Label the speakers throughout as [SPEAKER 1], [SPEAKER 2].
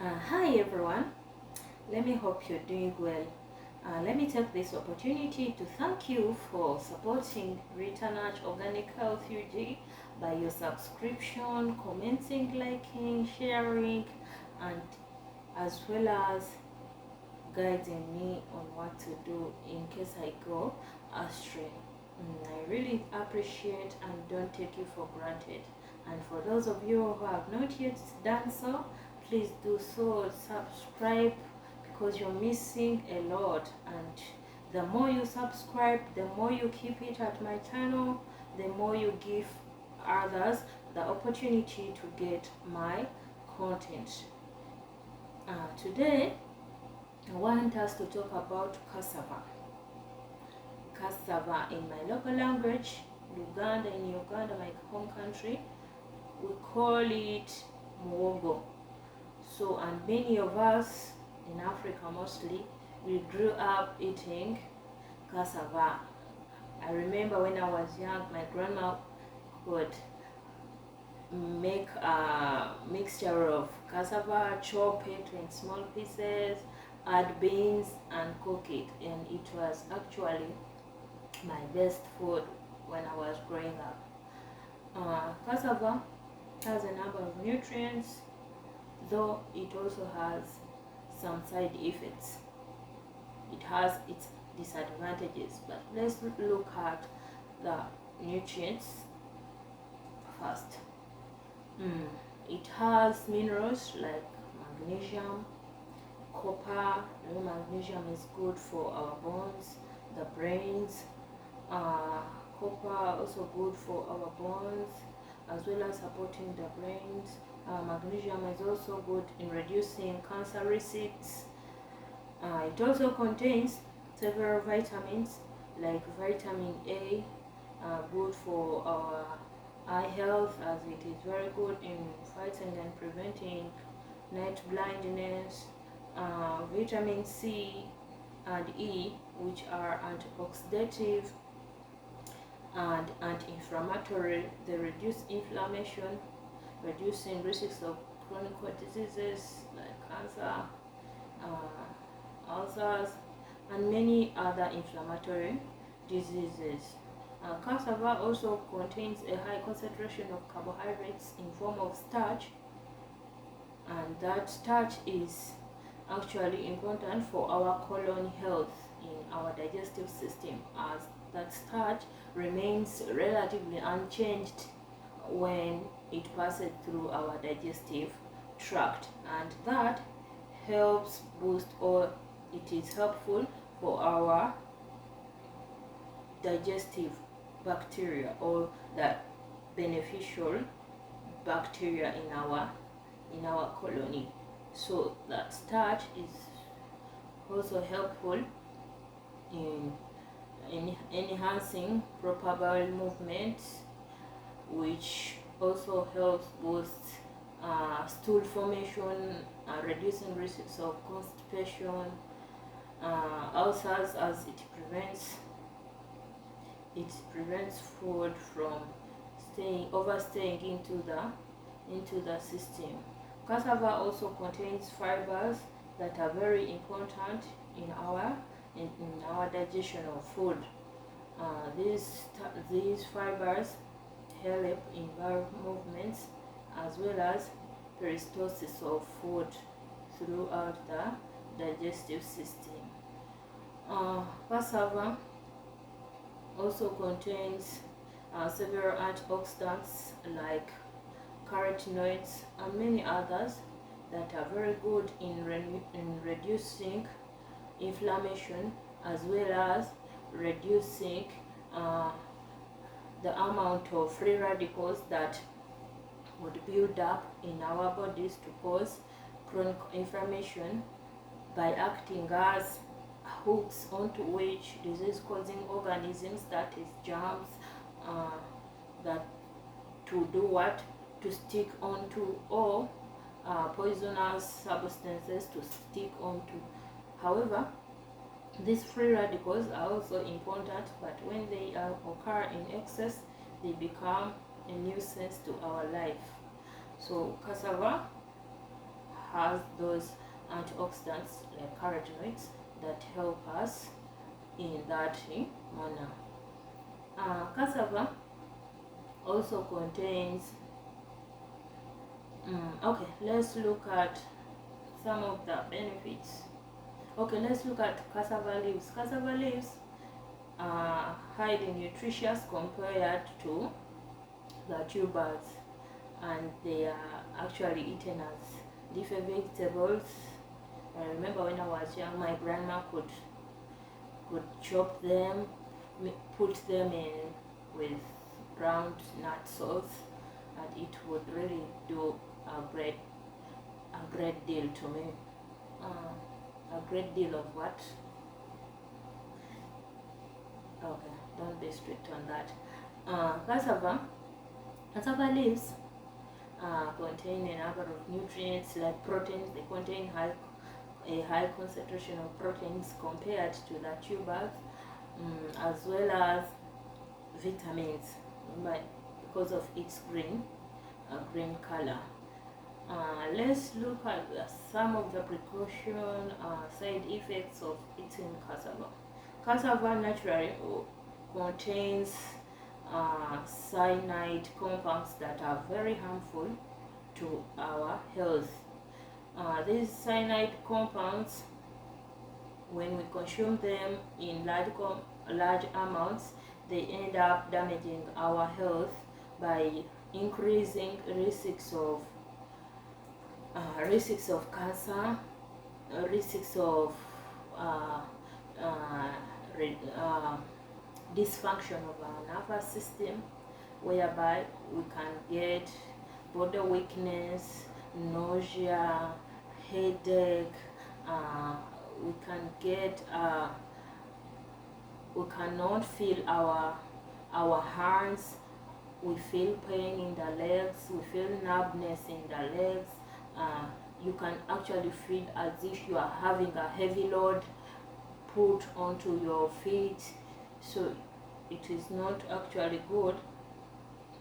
[SPEAKER 1] Hi everyone, let me hope you're doing well. Let me take this opportunity to thank you for supporting Return Organic Health UG by your subscription, commenting, liking, sharing, and as well as guiding me on what to do in case I go astray. I really appreciate and don't take you for granted. And for those of you who have not yet done so, please do so. Subscribe because you're missing a lot, and the more you subscribe, the more you keep it at my channel, the more you give others the opportunity to get my content. Today I want us to talk about cassava. Cassava in my local language, Uganda, in Uganda, my home country, we call it muwogo. So, and many of us in Africa mostly, we grew up eating cassava. I remember when I was young, my grandma would make a mixture of cassava, chop it in small pieces, add beans and cook it, and it was actually my best food when I was growing up. Cassava has a number of nutrients, though it also has some side effects. It has its disadvantages, but let's look at the nutrients first. It has minerals like magnesium, copper. Magnesium is good for our bones, the brains. Copper also good for our bones as well as supporting the brains. Magnesium is also good in reducing cancer risks. It also contains several vitamins like vitamin A, good for our eye health, as it is very good in fighting and preventing night blindness. Vitamin C and E, which are antioxidative and anti-inflammatory. They reduce inflammation, reducing risks of chronic diseases like cancer, ulcers, and many other inflammatory diseases. Cassava also contains a high concentration of carbohydrates in form of starch, and that starch is actually important for our colon health in our digestive system, as that starch remains relatively unchanged when it passes through our digestive tract, and that helps boost, or it is helpful for our digestive bacteria, or the beneficial bacteria in our colony. So that starch is also helpful in enhancing proper bowel movement, which also helps boost stool formation, reducing risks of constipation, ulcers, as it prevents food from overstaying into the system. Cassava also contains fibers that are very important in our digestion of food. These fibers help in bowel movements as well as peristalsis of food throughout the digestive system. Cassava also contains several antioxidants like carotenoids and many others that are very good in reducing inflammation as well as reducing the amount of free radicals that would build up in our bodies to cause chronic inflammation by acting as hooks onto which disease-causing organisms, that is germs, that to do what? To stick onto, or poisonous substances to stick onto. However, these free radicals are also important, but when they occur in excess, they become a nuisance to our life. So cassava has those antioxidants like carotenoids that help us in that manner. Cassava also contains okay, let's look at some of the benefits. Okay, let's look at cassava leaves. Cassava leaves are highly nutritious compared to the tubers, and they are actually eaten as leafy vegetables. I remember when I was young, my grandma could chop them, put them in with ground nut sauce, and it would really do a great deal to me. A great deal of what? Okay, don't be strict on that. Cassava leaves contain a number of nutrients like proteins. They contain a high concentration of proteins compared to the tubers, as well as vitamins, because of its green color. Let's look at some of the precaution side effects of eating cassava. Cassava naturally contains cyanide compounds that are very harmful to our health. These cyanide compounds, when we consume them in large amounts, they end up damaging our health by increasing risks of cancer, risks of dysfunction of our nervous system, whereby we can get body weakness, nausea, headache. We can get we cannot feel our hands. We feel pain in the legs. We feel numbness in the legs. You can actually feel as if you are having a heavy load put onto your feet. So it is not actually good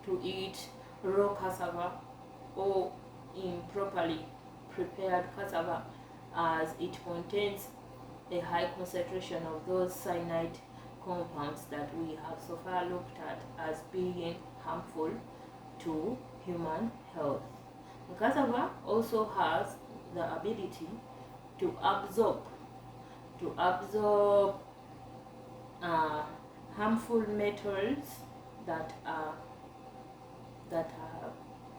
[SPEAKER 1] to eat raw cassava or improperly prepared cassava, as it contains a high concentration of those cyanide compounds that we have so far looked at as being harmful to human health. Cassava also has the ability to absorb harmful metals that are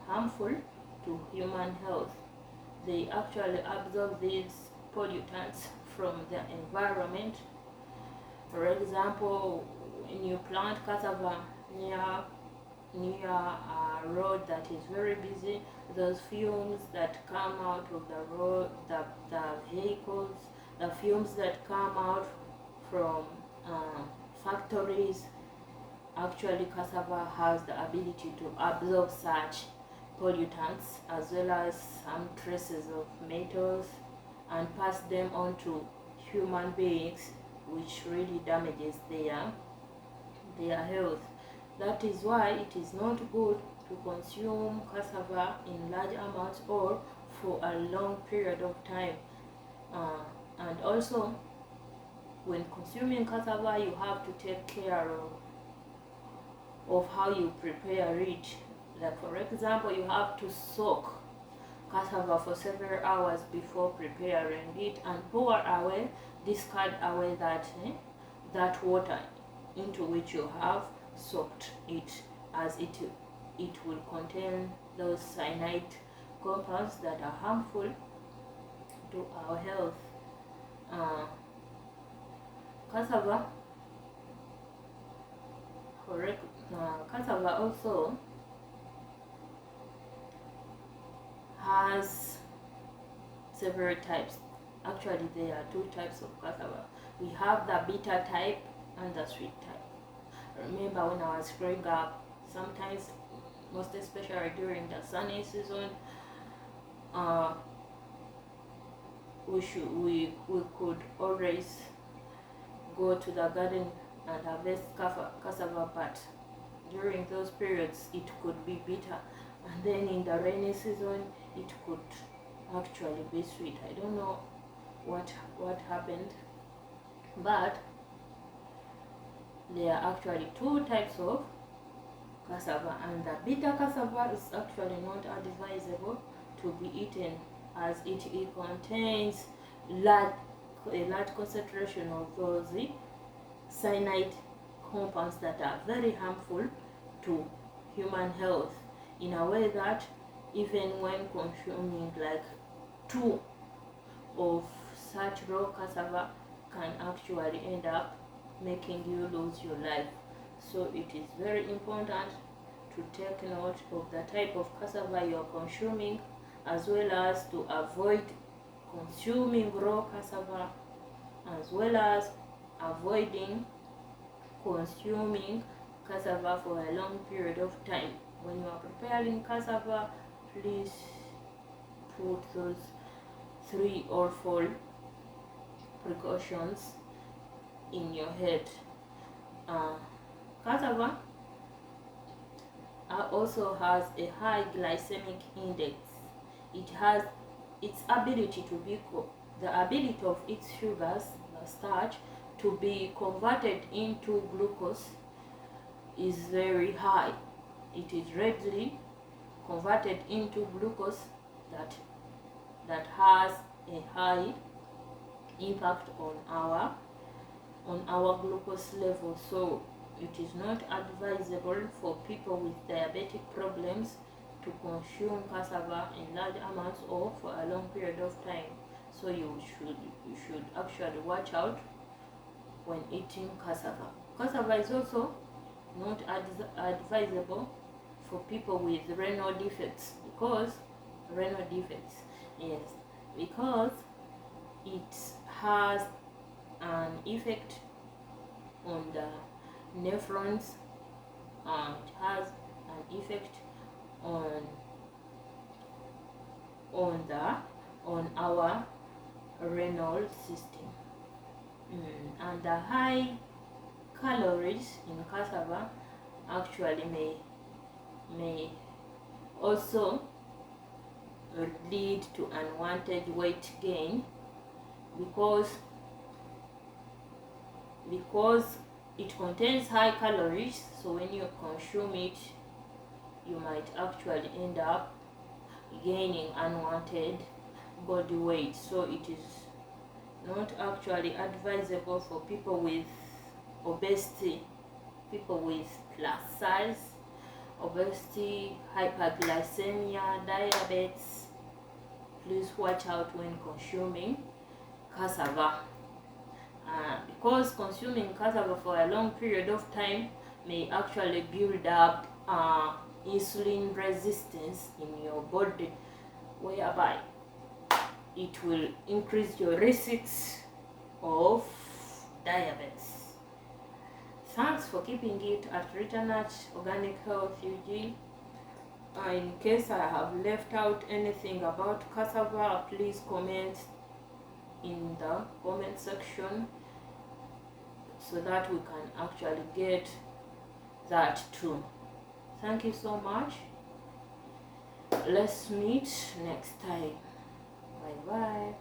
[SPEAKER 1] harmful to human health. They actually absorb these pollutants from the environment. For example, when you plant cassava near a road that is very busy, those fumes that come out of the road, the vehicles, the fumes that come out from factories, actually cassava has the ability to absorb such pollutants as well as some traces of metals and pass them on to human beings, which really damages their health. That is why it is not good to consume cassava in large amounts or for a long period of time. And also, when consuming cassava, you have to take care of how you prepare it. Like, for example, you have to soak cassava for several hours before preparing it and discard away that water into which you have soaked it, as it will contain those cyanide compounds that are harmful to our health. Cassava also has several types. Actually, there are two types of cassava. We have the bitter type and the sweet type. Remember, when I was growing up, sometimes, most especially during the sunny season, we could always go to the garden and harvest cassava, but during those periods it could be bitter, and then in the rainy season it could actually be sweet. I don't know what happened, but there are actually two types of cassava, and the bitter cassava is actually not advisable to be eaten, as it contains a large concentration of those cyanide compounds that are very harmful to human health, in a way that even when consuming like 2 of such raw cassava can actually end up making you lose your life. So it is very important to take note of the type of cassava you are consuming, as well as to avoid consuming raw cassava, as well as avoiding consuming cassava for a long period of time. When you are preparing cassava, please put those 3 or 4 precautions in your head. Cassava also has a high glycemic index. It has its ability to be the ability of its sugars, the starch, to be converted into glucose is very high. It is readily converted into glucose that has a high impact on our glucose level. So it is not advisable for people with diabetic problems to consume cassava in large amounts or for a long period of time. So you should actually watch out when eating cassava. Cassava is also not advisable for people with renal defects, because it has an effect on the nephrons, and it has an effect on our renal system. And the high calories in cassava actually may also lead to unwanted weight gain, because it contains high calories. So when you consume it, you might actually end up gaining unwanted body weight. So it is not actually advisable for people with obesity, people with plus size, obesity, hyperglycemia, diabetes. Please watch out when consuming cassava, because consuming cassava for a long period of time may actually build up insulin resistance in your body, whereby it will increase your risks of diabetes. Thanks for keeping it at Returnat Organic Health UG. In case I have left out anything about cassava, please comment in the comment section so that we can actually get that too. Thank you so much. Let's meet next time. Bye bye.